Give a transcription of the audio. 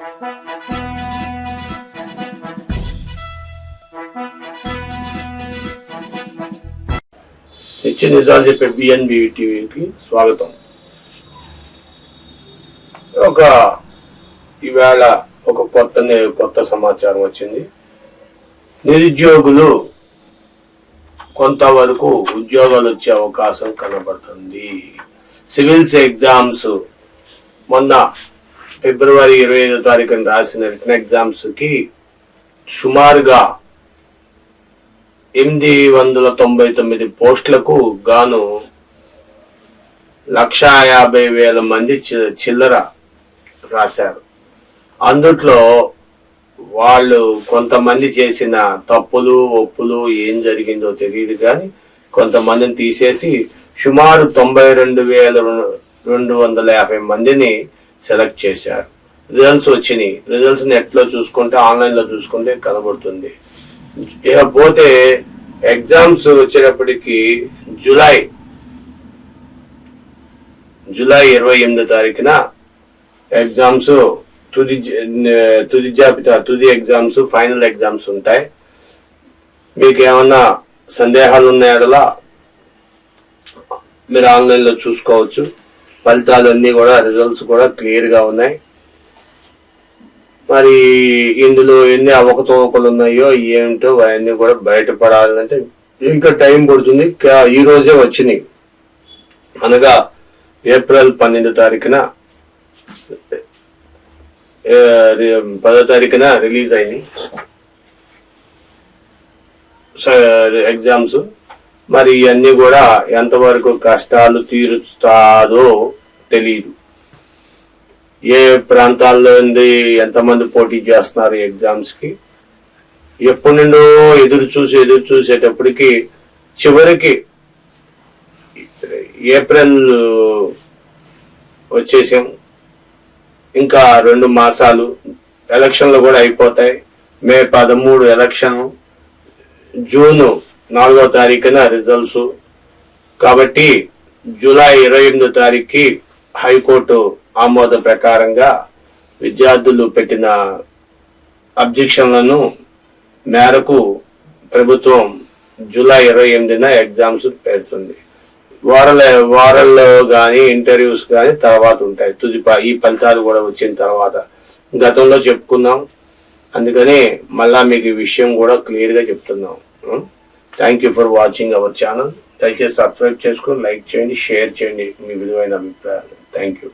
నిత్య నిజాలు చెప్పే బిఎన్బి టీవీకి స్వాగతం. ఈవేళ ఒక కొత్త సమాచారం వచ్చింది. నిరుద్యోగులు కొంతవరకు ఉద్యోగాలు వచ్చే అవకాశం కనబడుతుంది. సివిల్స్ ఎగ్జామ్స్ మొన్న ఫిబ్రవరి 25వ తారీఖున రాసిన రిటర్న్ ఎగ్జామ్స్ కి సుమారుగా 899 పోస్టులకు గాను 150,000 మంది చిల్లర రాశారు. అందుట్లో వాళ్ళు కొంతమంది చేసిన తప్పులు ఒప్పులు ఏం జరిగిందో తెలియదు, కానీ కొంతమందిని తీసేసి సుమారు 92,250 మందిని సెలెక్ట్ చేశారు. రిజల్ట్స్ వచ్చినాయి. రిజల్ట్స్ నెట్ లో చూసుకుంటే, ఆన్లైన్ లో చూసుకుంటే కనబడుతుంది. ఇకపోతే ఎగ్జామ్స్ వచ్చేటప్పటికి జూలై 28వ తారీఖున ఎగ్జామ్స్ తుది ఎగ్జామ్స్, ఫైనల్ ఎగ్జామ్స్ ఉంటాయి. మీకు ఏమన్నా సందేహాలు ఉన్నాయా మీరు ఆన్లైన్ లో చూసుకోవచ్చు. ఫలితాలన్నీ కూడా, రిజల్ట్స్ కూడా క్లియర్ గా ఉన్నాయి. మరి ఇందులో ఎన్ని అవకతవకలు ఉన్నాయో ఏంటో అవన్నీ కూడా బయటపడాలంటే ఇంకా టైం పడుతుంది. ఈ రోజే వచ్చినాయి, అనగా ఏప్రిల్ 12వ తారీఖున 10వ తారీఖున రిలీజ్ అయినాయి ఎగ్జామ్స్. మరి ఇవన్నీ కూడా ఎంతవరకు కష్టాలు తీరుస్తాదో తెలియదు. ఏ ప్రాంతాల్లో ఎంతమంది పోటీ చేస్తున్నారు ఎగ్జామ్స్ కి, ఎప్పటి నుండో ఎదురు చూసేటప్పటికి చివరికి ఏప్రిల్ వచ్చేసాం. ఇంకా 2 మాసాలు, ఎలక్షన్లు కూడా అయిపోతాయి. మే 13 ఎలక్షన్, జూన్ 4వ తారీఖున రిజల్ట్స్. కాబట్టి జూలై 28వ తారీఖుకి హైకోర్టు ఆమోద ప్రకారంగా విద్యార్థులు పెట్టిన అబ్జెక్షన్లను మేరకు ప్రభుత్వం జూలై 28న ఎగ్జామ్స్ పెడుతుంది. వారాల్లో కానీ ఇంటర్వ్యూస్ కానీ తర్వాత ఉంటాయి. ఈ ఫలితాలు కూడా వచ్చిన తర్వాత గతంలో చెప్పుకున్నాం, అందుకని మళ్ళా మీకు ఈ విషయం కూడా క్లియర్ గా చెప్తున్నాం. Thank you for watching our channel. దయచేసి సబ్స్క్రైబ్ చేసుకొని లైక్ చేయండి, షేర్ చేయండి మీ విలువైన అభిప్రాయాలు. Thank you.